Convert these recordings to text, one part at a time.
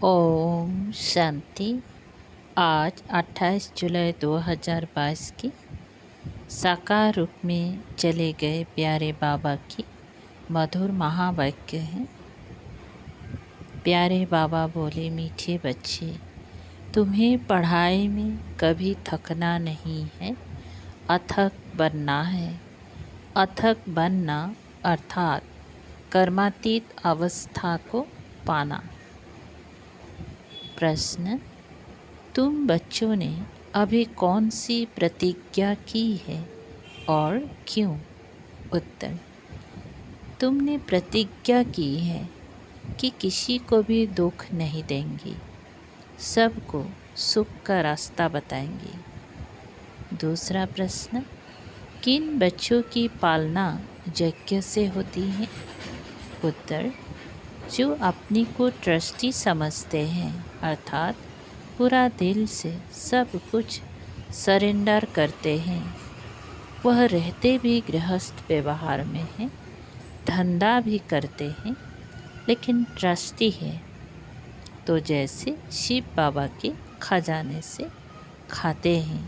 ओम शांति। आज 28 जुलाई 2022 की साकार रूप में चले गए प्यारे बाबा की मधुर महावाक्य हैं। प्यारे बाबा बोले, मीठे बच्चे, तुम्हें पढ़ाई में कभी थकना नहीं है, अथक बनना है। अथक बनना अर्थात कर्मातीत अवस्था को पाना। प्रश्न, तुम बच्चों ने अभी कौन सी प्रतिज्ञा की है और क्यों? उत्तर, तुमने प्रतिज्ञा की है कि किसी को भी दुख नहीं देंगी, सबको सुख का रास्ता बताएंगी। दूसरा प्रश्न, किन बच्चों की पालना यज्ञ से होती है? उत्तर, जो अपनी को ट्रस्टी समझते हैं, अर्थात पूरा दिल से सब कुछ सरेंडर करते हैं। वह रहते भी गृहस्थ व्यवहार में हैं, धंधा भी करते हैं, लेकिन ट्रस्टी है। तो जैसे शिव बाबा के खजाने से खाते हैं।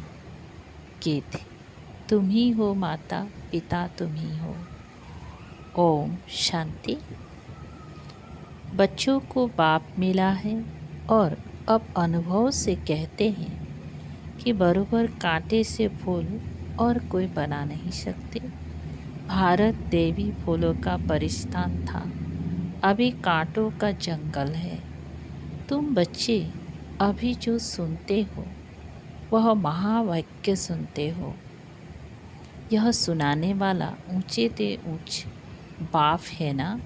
गीत, तुम ही हो माता पिता, तुम ही हो। ओम शांति। बच्चों को बाप मिला है और अब अनुभव से कहते हैं कि बरोबर कांटे से फूल और कोई बना नहीं सकते। भारत देवी फूलों का परिस्थान था, अभी कांटों का जंगल है। तुम बच्चे अभी जो सुनते हो वह महावाक्य सुनते हो। यह सुनाने वाला ऊंचे ते ऊंच बाप है ना।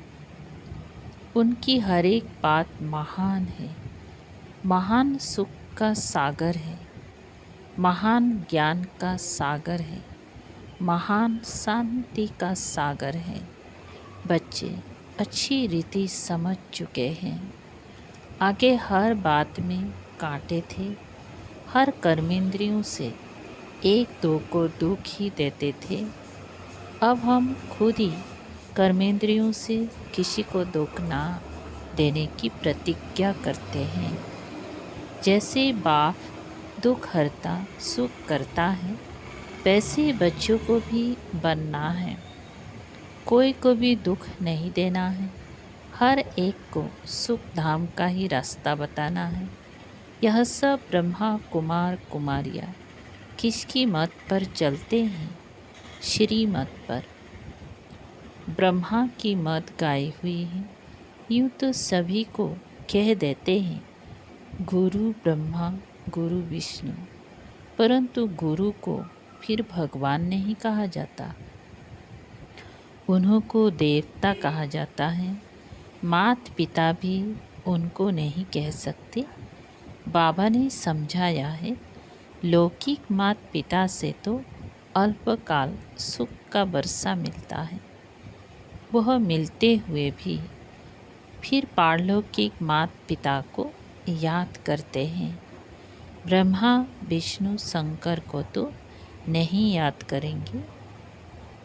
उनकी हर एक बात महान है, महान सुख का सागर है, महान ज्ञान का सागर है, महान शांति का सागर है। बच्चे अच्छी रीति समझ चुके हैं। आगे हर बात में कांटे थे, हर कर्मेंद्रियों से एक दो को दुख ही देते थे। अब हम खुद ही कर्मेंद्रियों से किसी को दुख ना देने की प्रतिज्ञा करते हैं। जैसे बाप दुख हरता सुख करता है, वैसे बच्चों को भी बनना है। कोई को भी दुख नहीं देना है, हर एक को सुख धाम का ही रास्ता बताना है। यह सब ब्रह्मा कुमार कुमारियाँ किसकी मत पर चलते हैं? श्री मत पर। ब्रह्मा की मत गाई हुई है। यूँ तो सभी को कह देते हैं गुरु ब्रह्मा गुरु विष्णु, परंतु गुरु को फिर भगवान नहीं कहा जाता, उन्हों को देवता कहा जाता है। मात पिता भी उनको नहीं कह सकते। बाबा ने समझाया है, लौकिक मात पिता से तो अल्पकाल सुख का वर्षा मिलता है, वह मिलते हुए भी फिर पारलौकिक मात पिता को याद करते हैं। ब्रह्मा विष्णु शंकर को तो नहीं याद करेंगे,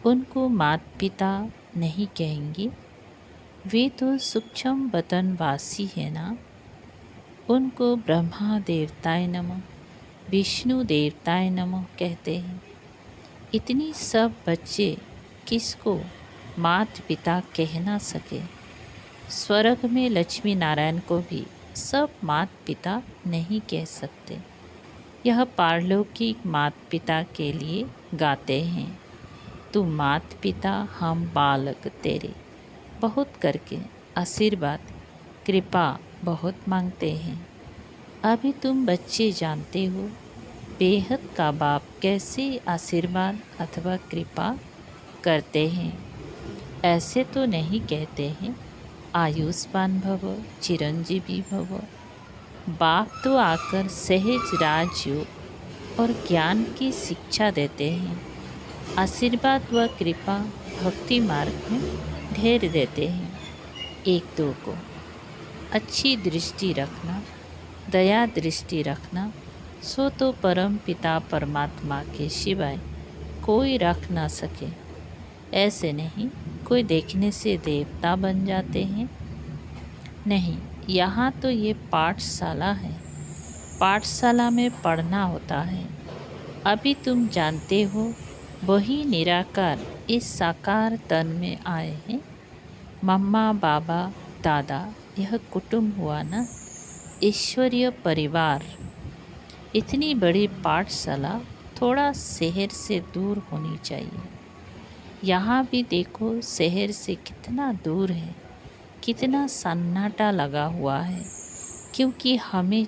उनको मात पिता नहीं कहेंगे। वे तो सूक्ष्म वतनवासी है ना। उनको ब्रह्मा देवताय नमः विष्णु देवताय नमः कहते हैं। इतनी सब बच्चे किसको मात पिता कह ना सके। स्वर्ग में लक्ष्मी नारायण को भी सब मात पिता नहीं कह सकते। यह पारलौकिक मात पिता के लिए गाते हैं। तू मात पिता हम बालक तेरे, बहुत करके आशीर्वाद कृपा बहुत मांगते हैं। अभी तुम बच्चे जानते हो बेहद का बाप कैसे आशीर्वाद अथवा कृपा करते हैं। ऐसे तो नहीं कहते हैं आयुष्मान भव चिरंजीवी भव। बाप तो आकर सहज राजयोग और ज्ञान की शिक्षा देते हैं। आशीर्वाद व कृपा भक्ति मार्ग में ढेर देते हैं। एक दो को अच्छी दृष्टि रखना, दया दृष्टि रखना, सो तो परम पिता परमात्मा के सिवाय कोई रख ना सके। ऐसे नहीं कोई देखने से देवता बन जाते हैं, नहीं, यहाँ तो ये पाठशाला है, पाठशाला में पढ़ना होता है। अभी तुम जानते हो वही निराकार इस साकार तन में आए हैं। मम्मा, बाबा, दादा, यह कुटुंब हुआ ना, ईश्वरीय परिवार। इतनी बड़ी पाठशाला थोड़ा शहर से दूर होनी चाहिए। यहाँ भी देखो शहर से कितना दूर है, कितना सन्नाटा लगा हुआ है, क्योंकि हमें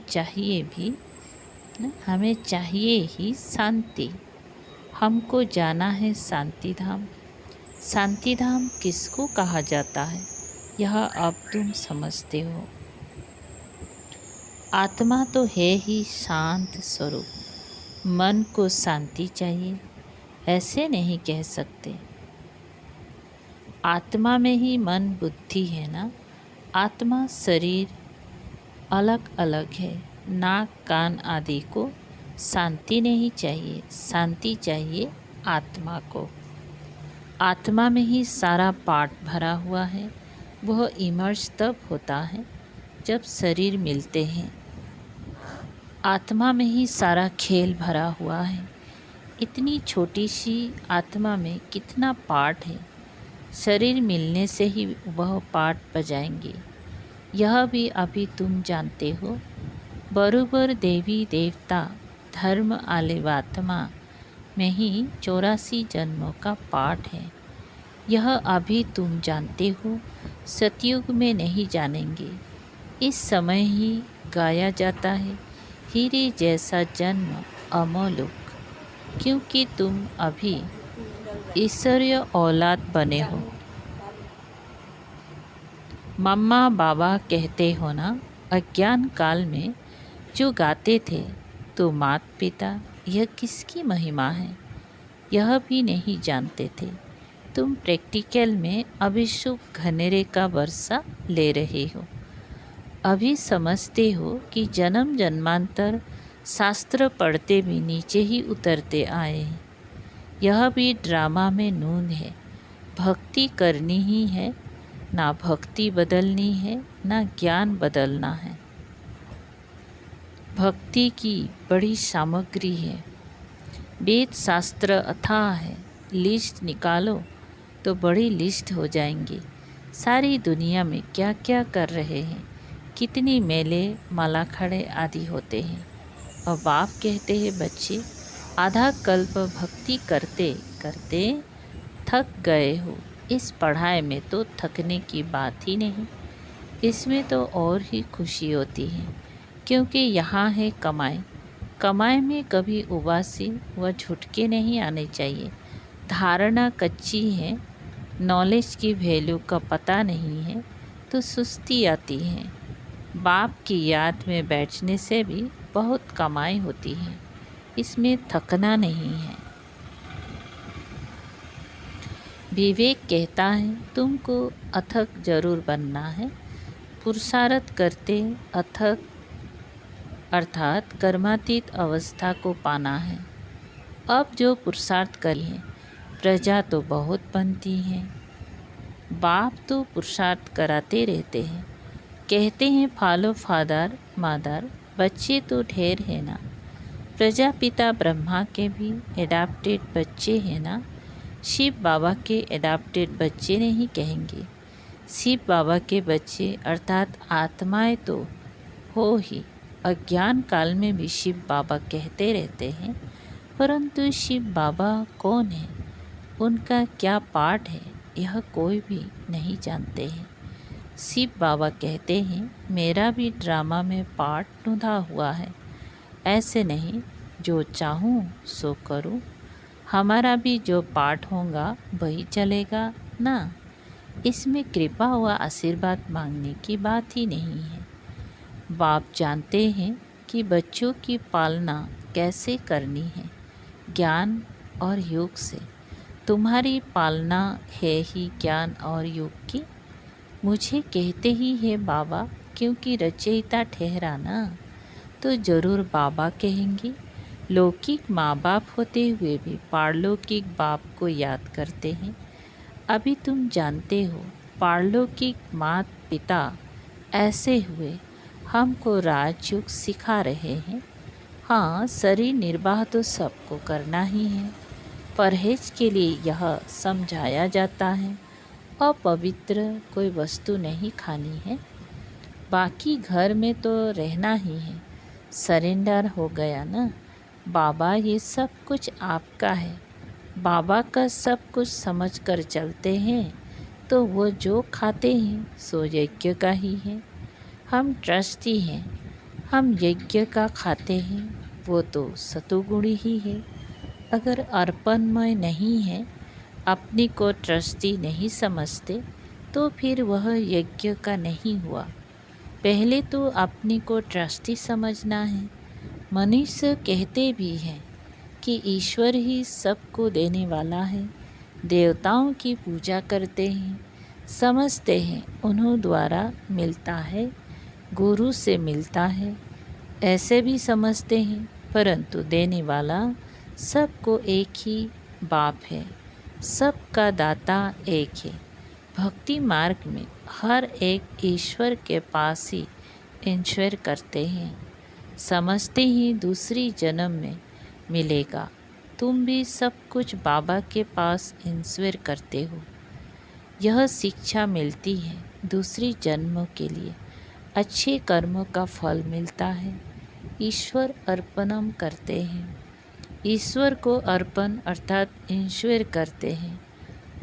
चाहिए ही शांति। हमको जाना है शांति धाम। शांति धाम किसको कहा जाता है, यह अब तुम समझते हो। आत्मा तो है ही शांत स्वरूप। मन को शांति चाहिए, ऐसे नहीं कह सकते। आत्मा में ही मन बुद्धि है ना। आत्मा शरीर अलग अलग है। नाक कान आदि को शांति नहीं चाहिए, शांति चाहिए आत्मा को। आत्मा में ही सारा पाठ भरा हुआ है। वह इमर्ज तब होता है जब शरीर मिलते हैं। आत्मा में ही सारा खेल भरा हुआ है। इतनी छोटी सी आत्मा में कितना पाठ है। शरीर मिलने से ही वह पाठ बजाएंगे। यह भी अभी तुम जानते हो। बरोबर देवी देवता धर्म आलेवात्मा में ही 84 जन्मों का पाठ है। यह अभी तुम जानते हो, सतयुग में नहीं जानेंगे। इस समय ही गाया जाता है, हीरे जैसा जन्म अमोलक, क्योंकि तुम अभी ईश्वरीय औलाद बने हो। मम्मा बाबा कहते हो ना, अज्ञान काल में जो गाते थे तो मात पिता, यह किसकी महिमा है, यह भी नहीं जानते थे। तुम प्रैक्टिकल में अभी शुभ घनेरे का वर्षा ले रहे हो। अभी समझते हो कि जन्म जन्मांतर शास्त्र पढ़ते भी नीचे ही उतरते आए हैं। यह भी ड्रामा में नून है। भक्ति करनी ही है, ना भक्ति बदलनी है, ना ज्ञान बदलना है। भक्ति की बड़ी सामग्री है। वेद शास्त्र अथाह है। लिस्ट निकालो तो बड़ी लिस्ट हो जाएंगी। सारी दुनिया में क्या क्या कर रहे हैं, कितनी मेले माला खड़े आदि होते हैं। और बाप कहते हैं, बच्चे आधा कल्प भक्ति करते करते थक गए हो। इस पढ़ाई में तो थकने की बात ही नहीं, इसमें तो और ही खुशी होती है, क्योंकि यहाँ है कमाई। कमाई में कभी उबासी व झुटके नहीं आने चाहिए। धारणा कच्ची है, नॉलेज की वैल्यू का पता नहीं है तो सुस्ती आती है। बाप की याद में बैठने से भी बहुत कमाई होती है, इसमें थकना नहीं है। विवेक कहता है तुमको अथक जरूर बनना है। पुरुषार्थ करते अथक अर्थात कर्मातीत अवस्था को पाना है। अब जो पुरुषार्थ करिए, प्रजा तो बहुत बनती है। बाप तो पुरुषार्थ कराते रहते हैं। कहते हैं फॉलो फादर मदर, बच्चे तो ढेर है ना। प्रजापिता ब्रह्मा के भी एडाप्टेड बच्चे हैं ना। शिव बाबा के एडाप्टेड बच्चे नहीं कहेंगे। शिव बाबा के बच्चे अर्थात आत्माएं तो हो ही। अज्ञान काल में भी शिव बाबा कहते रहते हैं, परंतु शिव बाबा कौन है, उनका क्या पाठ है, यह कोई भी नहीं जानते हैं। शिव बाबा कहते हैं मेरा भी ड्रामा में पार्ट नुधा हुआ है। ऐसे नहीं जो चाहूँ सो करूँ। हमारा भी जो पाठ होगा वही चलेगा ना। इसमें कृपा व आशीर्वाद मांगने की बात ही नहीं है। बाप जानते हैं कि बच्चों की पालना कैसे करनी है, ज्ञान और योग से। तुम्हारी पालना है ही ज्ञान और योग की। मुझे कहते ही है बाबा, क्योंकि रचयिता ठहरा ना, तो ज़रूर बाबा कहेंगे। लौकिक माँ बाप होते हुए भी पारलौकिक बाप को याद करते हैं। अभी तुम जानते हो पारलौकिक माता पिता ऐसे हुए हमको राजयोग सिखा रहे हैं। हाँ, शरीर निर्वाह तो सबको करना ही है। परहेज के लिए यह समझाया जाता है अपवित्र कोई वस्तु नहीं खानी है। बाकी घर में तो रहना ही है। सरेंडर हो गया ना बाबा, ये सब कुछ आपका है। बाबा का सब कुछ समझ कर चलते हैं तो वो जो खाते हैं सो यज्ञ का ही है। हम ट्रस्टी हैं, हम यज्ञ का खाते हैं, वो तो सतुगुणी ही है। अगर अर्पणमय नहीं है, अपनी को ट्रस्टी नहीं समझते, तो फिर वह यज्ञ का नहीं हुआ। पहले तो अपनी को ट्रस्टी समझना है। मनुष्य कहते भी हैं कि ईश्वर ही सबको देने वाला है। देवताओं की पूजा करते हैं, समझते हैं उन्हों द्वारा मिलता है, गुरु से मिलता है, ऐसे भी समझते हैं। परंतु देने वाला सबको एक ही बाप है, सबका दाता एक है। भक्ति मार्ग में हर एक ईश्वर के पास ही इंश्योर करते हैं, समझते ही दूसरी जन्म में मिलेगा। तुम भी सब कुछ बाबा के पास इंश्योर करते हो। यह शिक्षा मिलती है दूसरी जन्मों के लिए अच्छे कर्मों का फल मिलता है। ईश्वर अर्पणम करते हैं, ईश्वर को अर्पण अर्थात इंश्योर करते हैं।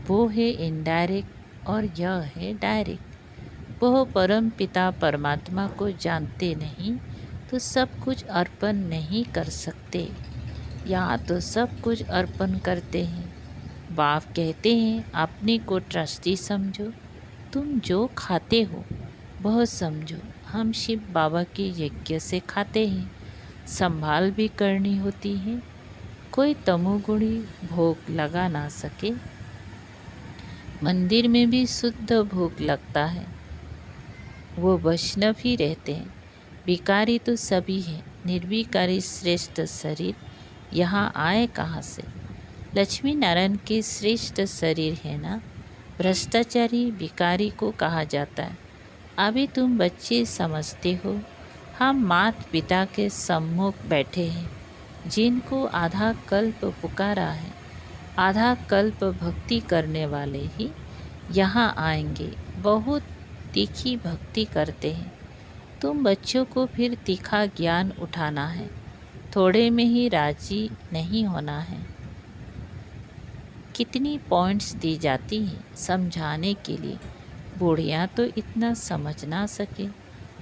वो है इनडायरेक्ट और यह है डायरेक्ट। वह परम पिता परमात्मा को जानते नहीं तो सब कुछ अर्पण नहीं कर सकते। यहाँ तो सब कुछ अर्पण करते हैं। बाप कहते हैं अपने को ट्रस्टी समझो, तुम जो खाते हो वह समझो। हम शिव बाबा के यज्ञ से खाते हैं, संभाल भी करनी होती है। कोई तमोगुणी भोग लगा ना सके। मंदिर में भी शुद्ध भोग लगता है, वो वैष्णव ही रहते हैं। विकारी तो सभी हैं, निर्विकारी श्रेष्ठ शरीर यहाँ आए कहाँ से? लक्ष्मी नारायण के श्रेष्ठ शरीर है ना। भ्रष्टाचारी विकारी को कहा जाता है। अभी तुम बच्चे समझते हो, हम माता पिता के सम्मुख बैठे हैं, जिनको आधा कल्प पुकारा है। आधा कल्प भक्ति करने वाले ही यहाँ आएंगे। बहुत तीखी भक्ति करते हैं। तुम बच्चों को फिर तीखा ज्ञान उठाना है, थोड़े में ही राजी नहीं होना है। कितनी पॉइंट्स दी जाती हैं समझाने के लिए, बूढ़ियाँ तो इतना समझ ना सके।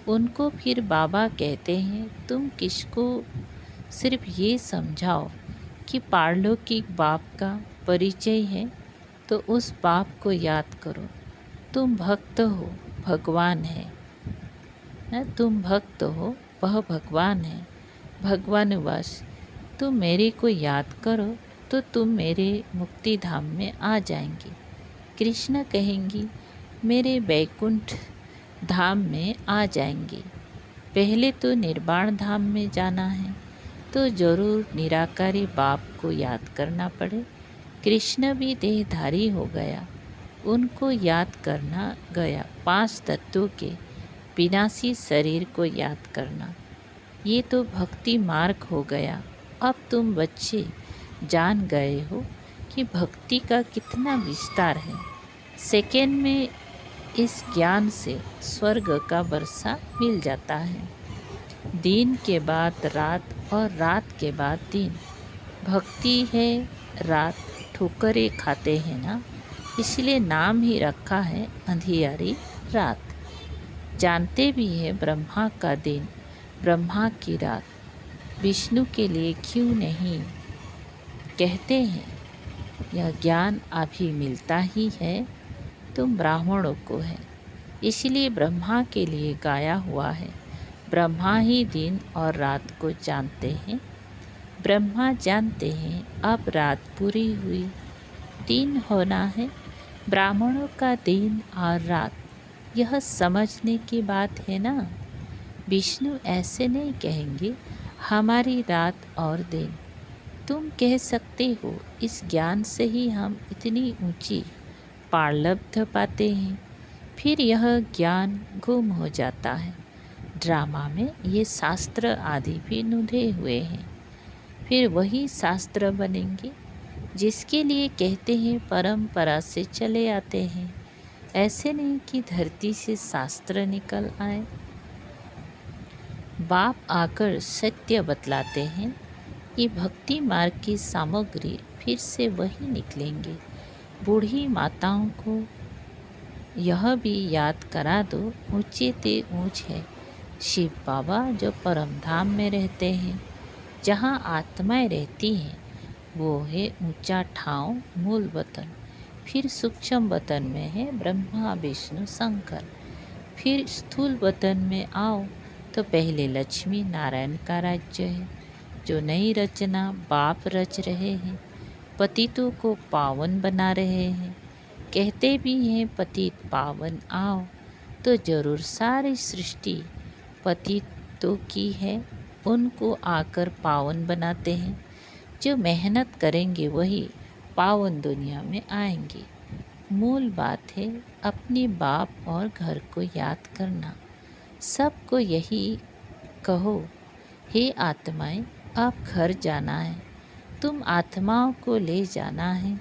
उनको फिर बाबा कहते हैं तुम किसको सिर्फ ये समझाओ कि पारलौकिक बाप का परिचय है तो उस बाप को याद करो। तुम भक्त हो, भगवान है ना। तुम भक्त हो, वह भगवान है। भगवान वश तुम मेरे को याद करो तो तुम मेरे मुक्ति धाम में आ जाएंगे। कृष्ण कहेंगी मेरे वैकुंठ धाम में आ जाएंगे। पहले तो निर्वाण धाम में जाना है तो जरूर निराकारी बाप को याद करना पड़े। कृष्ण भी देहधारी हो गया, उनको याद करना गया। 5 तत्वों के विनाशी शरीर को याद करना, ये तो भक्ति मार्ग हो गया। अब तुम बच्चे जान गए हो कि भक्ति का कितना विस्तार है। सेकेंड में इस ज्ञान से स्वर्ग का वर्षा मिल जाता है। दिन के बाद रात और रात के बाद दिन। भक्ति है रात, ठोकरें खाते हैं ना, इसलिए नाम ही रखा है अंधियारी रात। जानते भी है ब्रह्मा का दिन, ब्रह्मा की रात। विष्णु के लिए क्यों नहीं कहते हैं? यह ज्ञान अभी मिलता ही है, तुम ब्राह्मणों को है, इसलिए ब्रह्मा के लिए गाया हुआ है। ब्रह्मा ही दिन और रात को जानते हैं। ब्रह्मा जानते हैं अब रात पूरी हुई, दिन होना है। ब्राह्मणों का दिन और रात, यह समझने की बात है ना। विष्णु ऐसे नहीं कहेंगे हमारी रात और दिन। तुम कह सकते हो इस ज्ञान से ही हम इतनी ऊंची पारलब्ध पाते हैं। फिर यह ज्ञान गुम हो जाता है। ड्रामा में ये शास्त्र आदि भी नुधे हुए हैं। फिर वही शास्त्र बनेंगे जिसके लिए कहते हैं परंपरा से चले आते हैं। ऐसे नहीं कि धरती से शास्त्र निकल आए। बाप आकर सत्य बतलाते हैं कि भक्ति मार्ग की सामग्री फिर से वही निकलेंगे। बूढ़ी माताओं को यह भी याद करा दो, ऊंचे ते ऊंच है शिव बाबा जो परम धाम में रहते हैं। जहाँ आत्माएं रहती हैं वो है ऊंचा ठाव मूल वतन। फिर सूक्ष्म वतन में है ब्रह्मा विष्णु शंकर। फिर स्थूल वतन में आओ तो पहले लक्ष्मी नारायण का राज्य है जो नई रचना बाप रच रहे हैं। पतितों को पावन बना रहे हैं। कहते भी हैं पतित पावन आओ, तो जरूर सारी सृष्टि पतितों की है। उनको आकर पावन बनाते हैं। जो मेहनत करेंगे वही पावन दुनिया में आएंगे। मूल बात है अपने बाप और घर को याद करना। सबको यही कहो, हे आत्माएं अब घर जाना है। तुम आत्माओं को ले जाना है।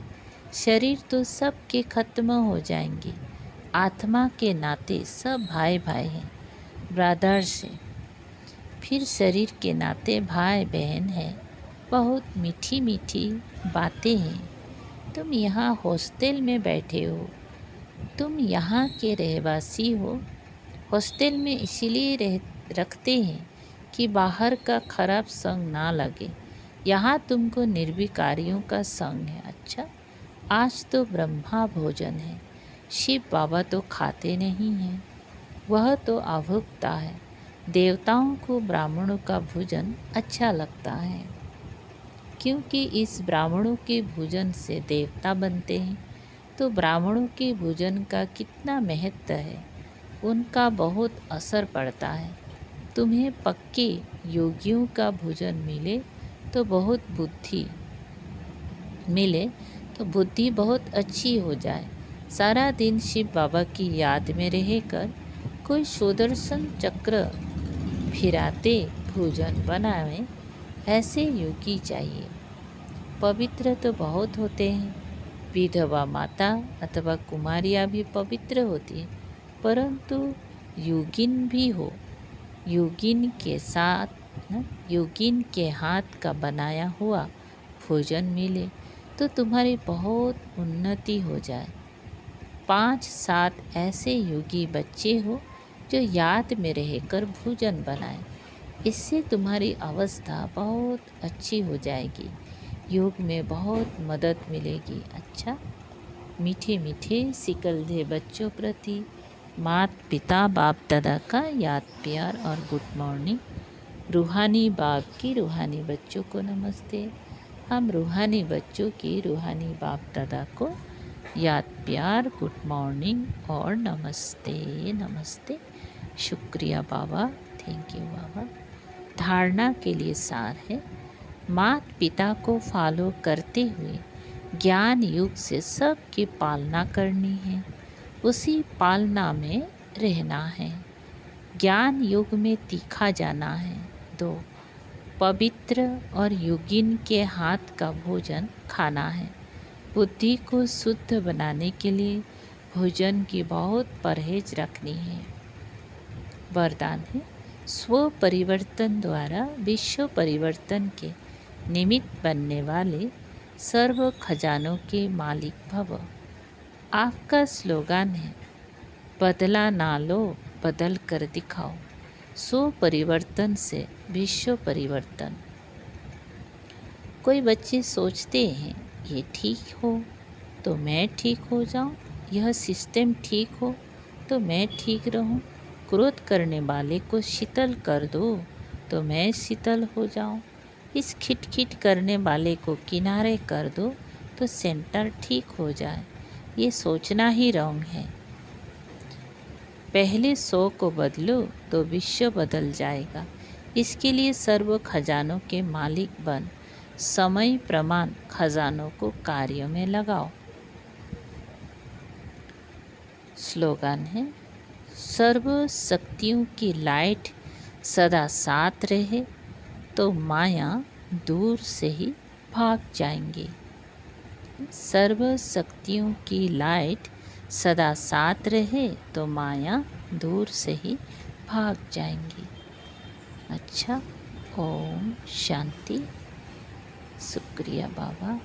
शरीर तो सबके खत्म हो जाएंगे। आत्मा के नाते सब भाई भाई हैं, ब्रदर्स हैं। फिर शरीर के नाते भाई बहन हैं। बहुत मीठी मीठी बातें हैं। तुम यहाँ हॉस्टल में बैठे हो। तुम यहाँ के रहवासी हो। हॉस्टल में इसीलिए रखते हैं कि बाहर का खराब संग ना लगे। यहाँ तुमको निर्विकारियों का संग है। अच्छा, आज तो ब्रह्मा भोजन है। शिव बाबा तो खाते नहीं हैं, वह तो अभुक्ता है। देवताओं को ब्राह्मणों का भोजन अच्छा लगता है क्योंकि इस ब्राह्मणों के भोजन से देवता बनते हैं। तो ब्राह्मणों के भोजन का कितना महत्व है, उनका बहुत असर पड़ता है। तुम्हें पक्के योगियों का भोजन मिले तो बुद्धि बहुत अच्छी हो जाए। सारा दिन शिव बाबा की याद में रहकर कोई सुदर्शन चक्र फिराते भोजन बनावे, ऐसे योगी चाहिए। पवित्र तो बहुत होते हैं। विधवा माता अथवा कुमारियाँ भी पवित्र होती है, परंतु योगिन भी हो। योगिन के हाथ का बनाया हुआ भोजन मिले तो तुम्हारी बहुत उन्नति हो जाए। 5-7 ऐसे योगी बच्चे हो जो याद में रहकर भोजन बनाए, इससे तुम्हारी अवस्था बहुत अच्छी हो जाएगी। योग में बहुत मदद मिलेगी। अच्छा, मीठे मीठे सिकलधे बच्चों प्रति माता पिता बाप दादा का याद प्यार और गुड मॉर्निंग। रूहानी बाप की रूहानी बच्चों को नमस्ते। हम रूहानी बच्चों की रूहानी बाप दादा को याद प्यार गुड मॉर्निंग और नमस्ते नमस्ते। शुक्रिया बाबा, थैंक यू बाबा। धारणा के लिए सार है, माता पिता को फॉलो करते हुए ज्ञान युग से सबकी पालना करनी है, उसी पालना में रहना है। ज्ञान युग में तीखा जाना है। 2, पवित्र और योगिन के हाथ का भोजन खाना है। बुद्धि को शुद्ध बनाने के लिए भोजन की बहुत परहेज रखनी है। वरदान है, स्व परिवर्तन द्वारा विश्व परिवर्तन के निमित्त बनने वाले सर्व खजानों के मालिक भव। आपका स्लोगन है, बदला ना लो बदल कर दिखाओ। स्व परिवर्तन से विश्व परिवर्तन। कोई बच्चे सोचते हैं ये ठीक हो तो मैं ठीक हो जाऊं, यह सिस्टम ठीक हो तो मैं ठीक रहूं। क्रोध करने वाले को शीतल कर दो तो मैं शीतल हो जाऊं। इस खिटखिट करने वाले को किनारे कर दो तो सेंटर ठीक हो जाए। ये सोचना ही रॉन्ग है। पहले 100 को बदलो तो विश्व बदल जाएगा। इसके लिए सर्व खजानों के मालिक बन समय प्रमाण खजानों को कार्य में लगाओ। स्लोगन है, सर्व शक्तियों की लाइट सदा साथ रहे तो माया दूर से ही भाग जाएंगे। सर्व शक्तियों की लाइट सदा साथ रहे तो माया दूर से ही भाग जाएंगी। अच्छा, ओम शांति। शुक्रिया बाबा।